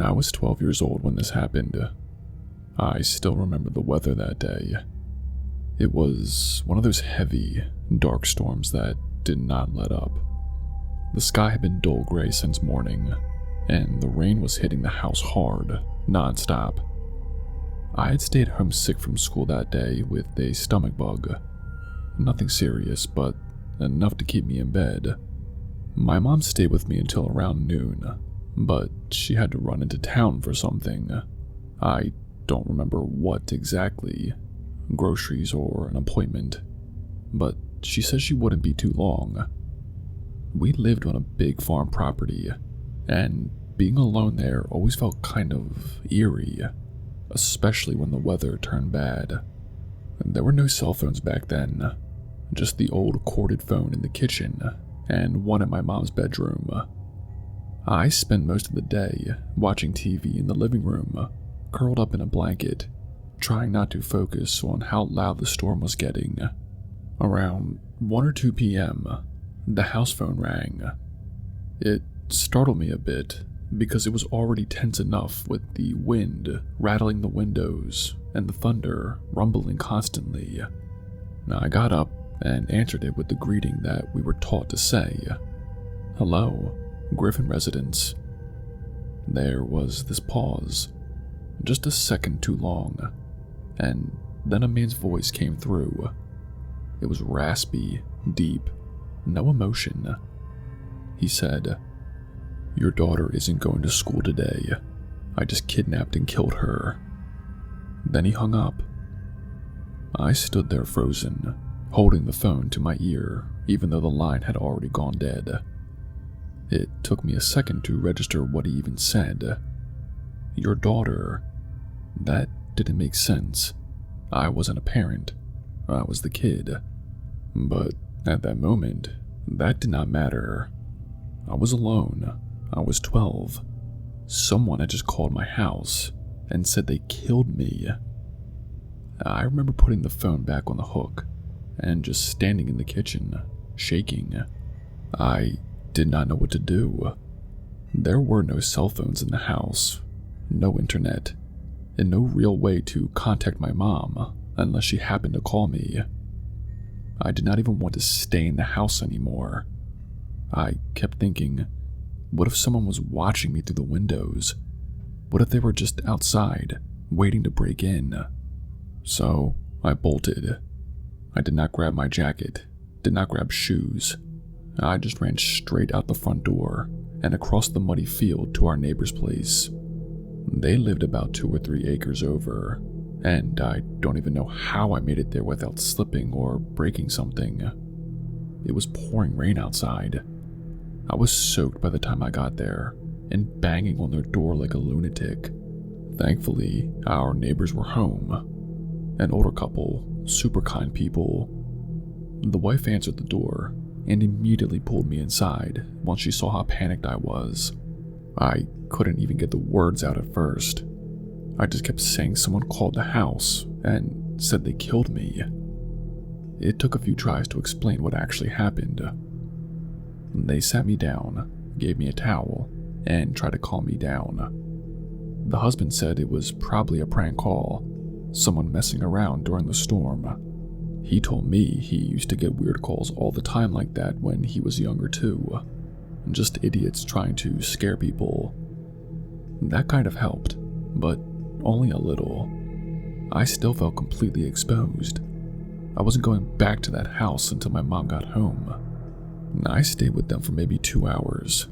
I was 12 years old when this happened. I still remember the weather that day. It was one of those heavy, dark storms that did not let up. The sky had been dull gray since morning, and the rain was hitting the house hard, non-stop. I had stayed home sick from school that day with a stomach bug. Nothing serious, but enough to keep me in bed. My mom stayed with me until around noon, but she had to run into town for something. I don't remember what exactly, groceries or an appointment, but she said she wouldn't be too long. We lived on a big farm property, and being alone there always felt kind of eerie, especially when the weather turned bad. There were no cell phones back then, just the old corded phone in the kitchen and one in my mom's bedroom. I spent most of the day watching TV in the living room, curled up in a blanket, trying not to focus on how loud the storm was getting. Around 1 or 2 p.m., the house phone rang. It startled me a bit because it was already tense enough with the wind rattling the windows and the thunder rumbling constantly. I got up and answered it with the greeting that we were taught to say. "Hello, Griffin residents." There was this pause, just a second too long, and then a man's voice came through. It was raspy, deep, no emotion. He said, "Your daughter isn't going to school today. I just kidnapped and killed her." Then he hung up. I stood there frozen, holding the phone to my ear, even though the line had already gone dead. It took me a second to register what he even said. Your daughter. That didn't make sense. I wasn't a parent. I was the kid. But at that moment, that did not matter. I was alone. I was 12. Someone had just called my house and said they killed me. I remember putting the phone back on the hook and just standing in the kitchen, shaking. I did not know what to do. There were no cell phones in the house, no internet, and no real way to contact my mom unless she happened to call me. I did not even want to stay in the house anymore. I kept thinking, what if someone was watching me through the windows? What if they were just outside, waiting to break in? So I bolted. I did not grab my jacket, did not grab shoes. I just ran straight out the front door and across the muddy field to our neighbor's place. They lived about 2 or 3 acres over, and I don't even know how I made it there without slipping or breaking something. It was pouring rain outside. I was soaked by the time I got there and banging on their door like a lunatic. Thankfully, our neighbors were home. An older couple, super kind people. The wife answered the door and immediately pulled me inside once she saw how panicked I was. I couldn't even get the words out at first. I just kept saying someone called the house and said they killed me. It took a few tries to explain what actually happened. They sat me down, gave me a towel, and tried to calm me down. The husband said it was probably a prank call, someone messing around during the storm. He told me he used to get weird calls all the time like that when he was younger too. Just idiots trying to scare people. That kind of helped, but only a little. I still felt completely exposed. I wasn't going back to that house until my mom got home. I stayed with them for maybe 2 hours.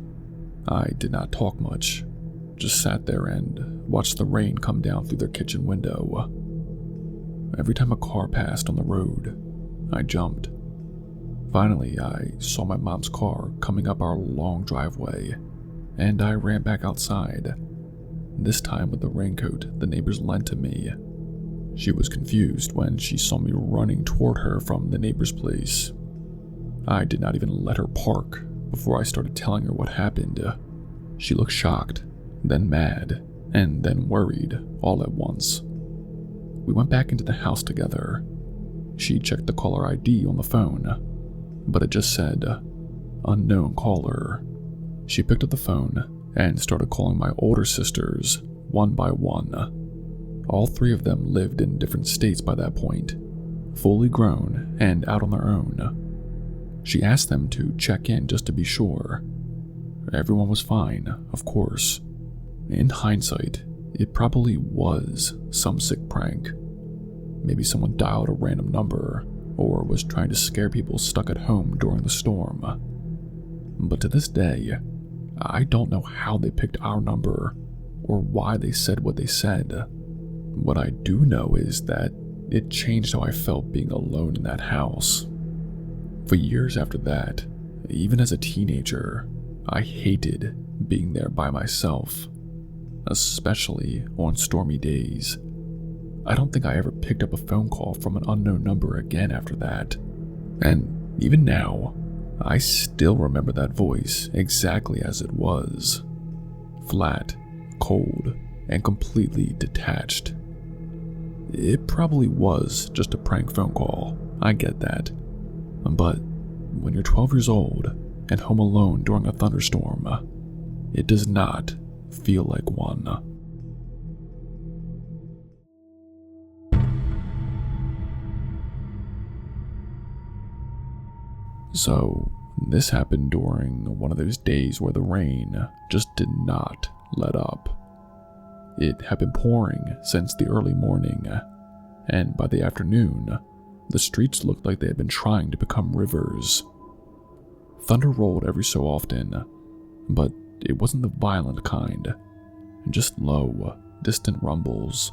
I did not talk much, just sat there and watched the rain come down through their kitchen window. Every time a car passed on the road, I jumped. Finally, I saw my mom's car coming up our long driveway, and I ran back outside, this time with the raincoat the neighbors lent to me. She was confused when she saw me running toward her from the neighbor's place. I did not even let her park before I started telling her what happened. She looked shocked, then mad, and then worried all at once. We went back into the house together. She checked the caller ID on the phone, but it just said, "Unknown caller." She picked up the phone and started calling my older sisters one by one. All three of them lived in different states by that point, fully grown and out on their own. She asked them to check in just to be sure. Everyone was fine, of course. In hindsight, it probably was some sick prank. Maybe someone dialed a random number or was trying to scare people stuck at home during the storm. But to this day, I don't know how they picked our number or why they said what they said. What I do know is that it changed how I felt being alone in that house. For years after that, even as a teenager, I hated being there by myself, especially on stormy days. I don't think I ever picked up a phone call from an unknown number again after that. And even now, I still remember that voice exactly as it was. Flat, cold, and completely detached. It probably was just a prank phone call, I get that. But when you're 12 years old and home alone during a thunderstorm, it does not feel like one. So, this happened during one of those days where the rain just did not let up. It had been pouring since the early morning, and by the afternoon, the streets looked like they had been trying to become rivers. Thunder rolled every so often, but it wasn't the violent kind, just low, distant rumbles.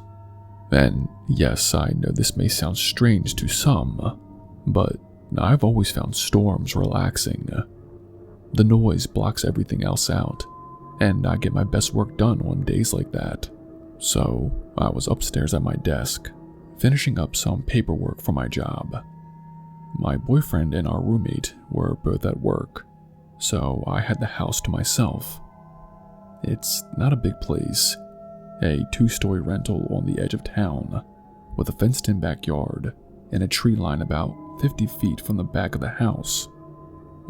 And yes, I know this may sound strange to some, but I've always found storms relaxing. The noise blocks everything else out, and I get my best work done on days like that. So I was upstairs at my desk, finishing up some paperwork for my job. My boyfriend and our roommate were both at work, so I had the house to myself. It's not a big place, a 2-story rental on the edge of town, with a fenced-in backyard and a tree line about 50 feet from the back of the house.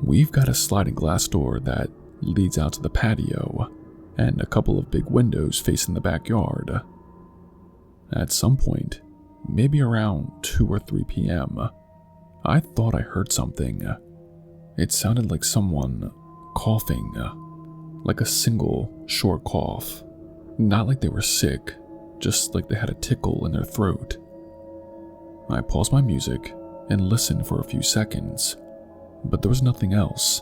We've got a sliding glass door that leads out to the patio, and a couple of big windows facing the backyard. At some point, maybe around 2 or 3 p.m., I thought I heard something. It sounded like someone coughing, like a single, short cough. Not like they were sick, just like they had a tickle in their throat. I paused my music and listened for a few seconds, but there was nothing else.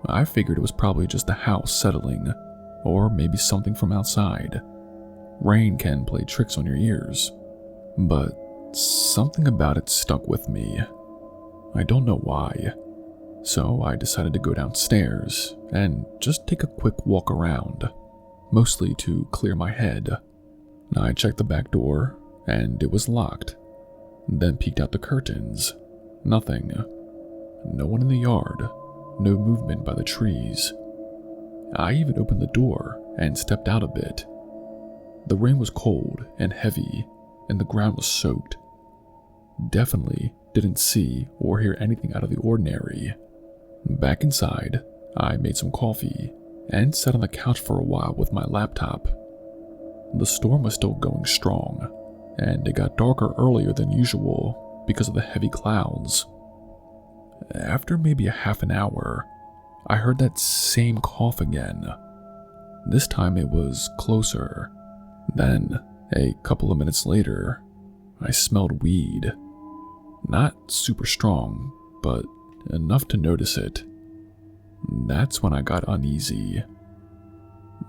I figured it was probably just the house settling, or maybe something from outside. Rain can play tricks on your ears, but something about it stuck with me. I don't know why, so I decided to go downstairs and just take a quick walk around, mostly to clear my head. I checked the back door, and it was locked. Then peeked out the curtains. Nothing. No one in the yard. No movement by the trees. I even opened the door and stepped out a bit. The rain was cold and heavy, and the ground was soaked. Definitely didn't see or hear anything out of the ordinary. Back inside, I made some coffee and sat on the couch for a while with my laptop. The storm was still going strong, and it got darker earlier than usual because of the heavy clouds. After maybe a half an hour, I heard that same cough again. This time it was closer. Then, a couple of minutes later, I smelled weed. Not super strong, but enough to notice it. That's when I got uneasy.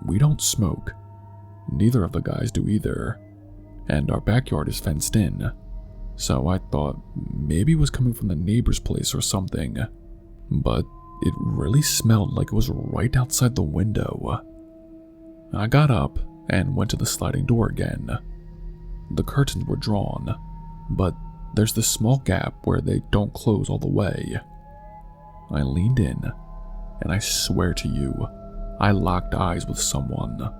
We don't smoke. Neither of the guys do either. And our backyard is fenced in, so I thought maybe it was coming from the neighbor's place or something. But it really smelled like it was right outside the window. I got up and went to the sliding door again. The curtains were drawn, but there's this small gap where they don't close all the way. I leaned in, and I swear to you, I locked eyes with someone.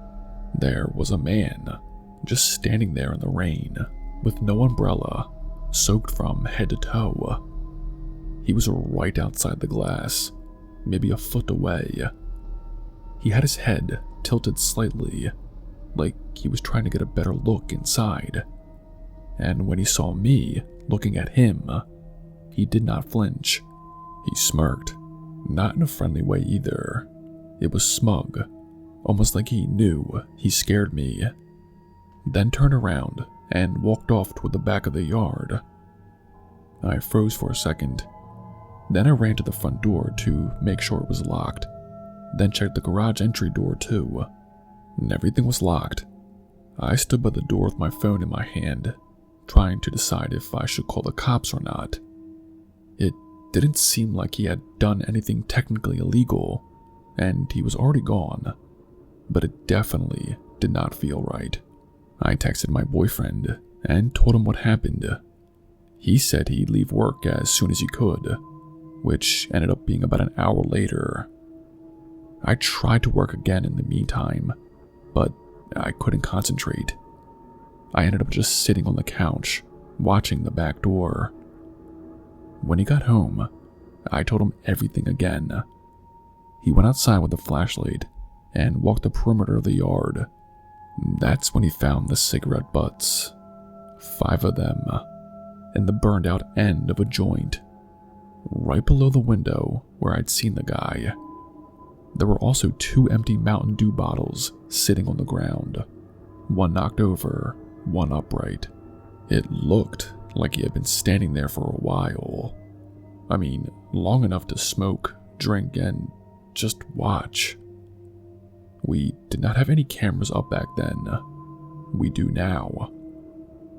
There was a man, just standing there in the rain, with no umbrella, soaked from head to toe. He was right outside the glass, maybe a foot away. He had his head tilted slightly, like he was trying to get a better look inside. And when he saw me looking at him, he did not flinch. He smirked, not in a friendly way either. It was smug, almost like he knew he scared me. Then turned around and walked off toward the back of the yard. I froze for a second. Then I ran to the front door to make sure it was locked, then checked the garage entry door too, and everything was locked. I stood by the door with my phone in my hand, trying to decide if I should call the cops or not. It didn't seem like he had done anything technically illegal, and he was already gone, but it definitely did not feel right. I texted my boyfriend and told him what happened. He said he'd leave work as soon as he could, which ended up being about an hour later. I tried to work again in the meantime, but I couldn't concentrate. I ended up just sitting on the couch, watching the back door. When he got home, I told him everything again. He went outside with a flashlight and walked the perimeter of the yard. That's when he found the cigarette butts, 5 of them, and the burned out end of a joint, right below the window where I'd seen the guy. There were also 2 empty Mountain Dew bottles sitting on the ground, one knocked over, one upright. It looked like he had been standing there for a while. I mean, long enough to smoke, drink, and just watch. We did not have any cameras up back then. We do now.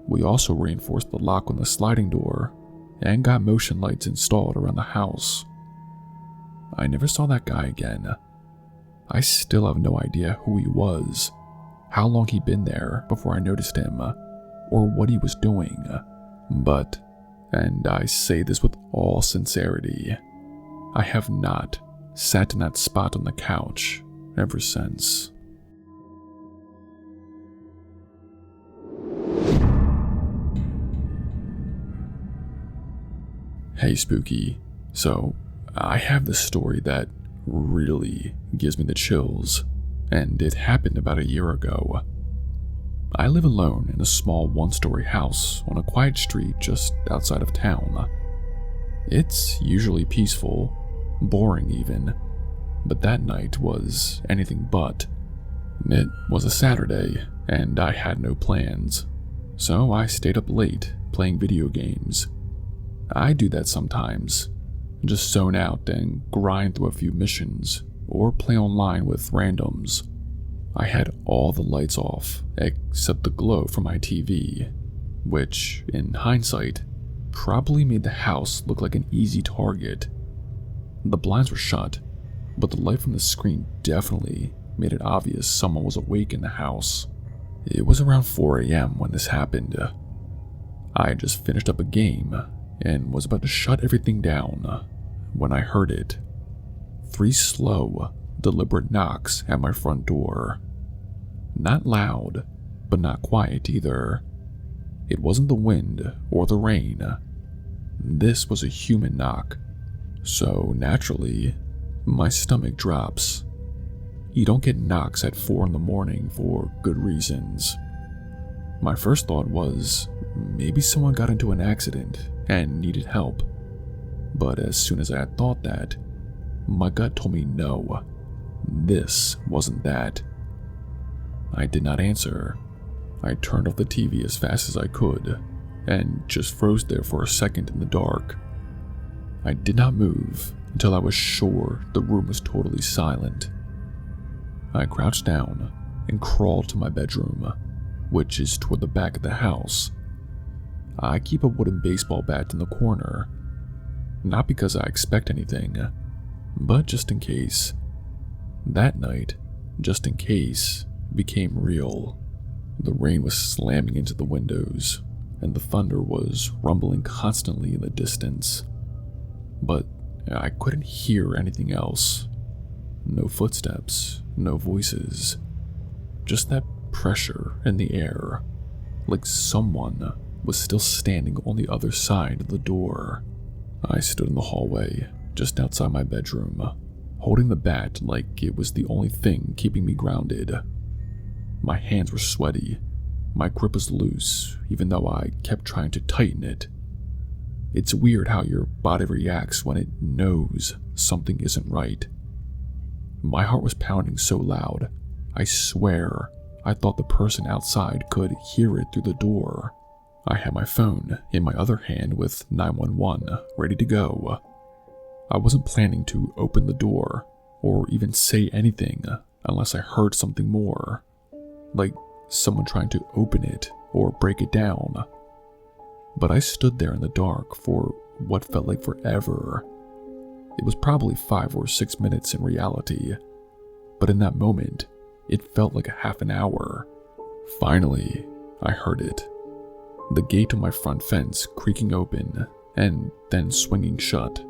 We also reinforced the lock on the sliding door and got motion lights installed around the house. I never saw that guy again. I still have no idea who he was, how long he'd been there before I noticed him, or what he was doing. But, and I say this with all sincerity, I have not sat in that spot on the couch ever since. Hey Spooky, so I have this story that really gives me the chills, and it happened about a year ago. I live alone in a small 1-story house on a quiet street just outside of town. It's usually peaceful, boring even, but that night was anything but. It was a Saturday, and I had no plans, so I stayed up late playing video games. I do that sometimes, just zone out and grind through a few missions, or play online with randoms. I had all the lights off, except the glow from my TV, which, in hindsight, probably made the house look like an easy target. The blinds were shut, but the light from the screen definitely made it obvious someone was awake in the house. It was around 4 a.m. when this happened. I had just finished up a game and was about to shut everything down when I heard it. 3 slow, deliberate knocks at my front door. Not loud, but not quiet either. It wasn't the wind or the rain. This was a human knock, so naturally, my stomach drops. You don't get knocks at 4 in the morning for good reasons. My first thought was, maybe someone got into an accident and needed help. But as soon as I had thought that, my gut told me no, this wasn't that. I did not answer. I turned off the TV as fast as I could and just froze there for a second in the dark. I did not move until I was sure the room was totally silent. I crouched down and crawled to my bedroom, which is toward the back of the house. I keep a wooden baseball bat in the corner, not because I expect anything, but just in case. That night, just in case, became real. The rain was slamming into the windows, and the thunder was rumbling constantly in the distance. But I couldn't hear anything else. No footsteps, no voices. Just that pressure in the air, like someone was still standing on the other side of the door. I stood in the hallway, just outside my bedroom, holding the bat like it was the only thing keeping me grounded. My hands were sweaty. My grip was loose, even though I kept trying to tighten it. It's weird how your body reacts when it knows something isn't right. My heart was pounding so loud, I swear I thought the person outside could hear it through the door. I had my phone in my other hand with 911 ready to go. I wasn't planning to open the door or even say anything unless I heard something more, like someone trying to open it or break it down. But I stood there in the dark for what felt like forever. It was probably 5 or 6 minutes in reality, but in that moment, it felt like a half an hour. Finally, I heard it. The gate on my front fence creaking open and then swinging shut.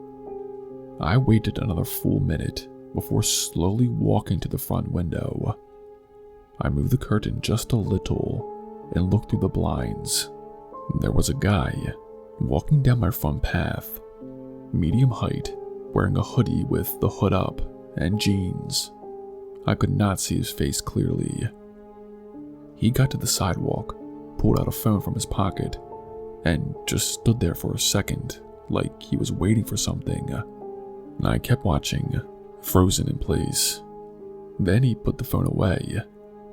I waited another full minute before slowly walking to the front window. I moved the curtain just a little and looked through the blinds. There was a guy walking down my front path, medium height, wearing a hoodie with the hood up and jeans. I could not see his face clearly. He got to the sidewalk, pulled out a phone from his pocket, and just stood there for a second, like he was waiting for something. I kept watching, frozen in place. Then he put the phone away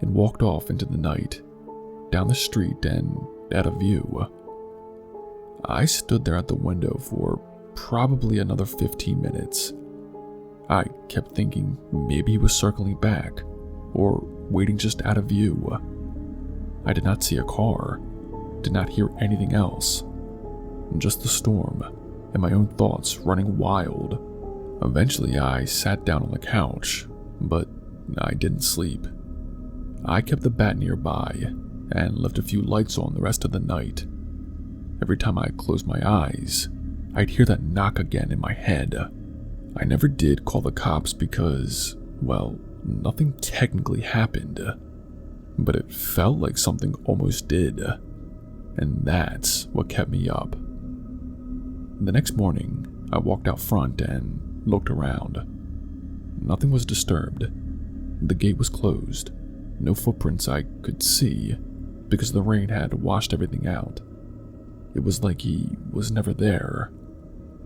and walked off into the night, down the street and out of view. I stood there at the window for probably another 15 minutes. I kept thinking maybe he was circling back or waiting just out of view. I did not see a car, did not hear anything else, just the storm and my own thoughts running wild. Eventually I sat down on the couch, but I didn't sleep. I kept the bat nearby and left a few lights on the rest of the night. Every time I closed my eyes, I'd hear that knock again in my head. I never did call the cops because, well, nothing technically happened, but it felt like something almost did, and that's what kept me up. The next morning, I walked out front and looked around. Nothing was disturbed. The gate was closed. No footprints I could see because the rain had washed everything out. It was like he was never there.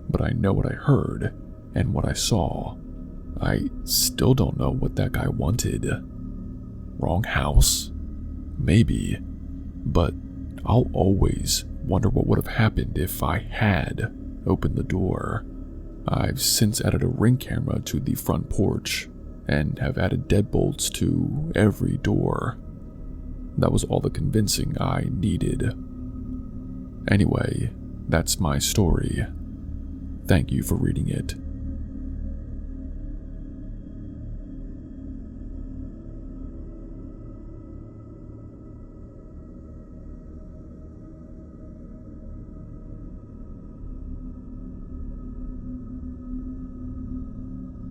But I know what I heard and what I saw. I still don't know what that guy wanted. Wrong house? Maybe. But I'll always wonder what would have happened if I had opened the door. I've since added a Ring camera to the front porch and have added deadbolts to every door. That was all the convincing I needed. Anyway, that's my story. Thank you for reading it.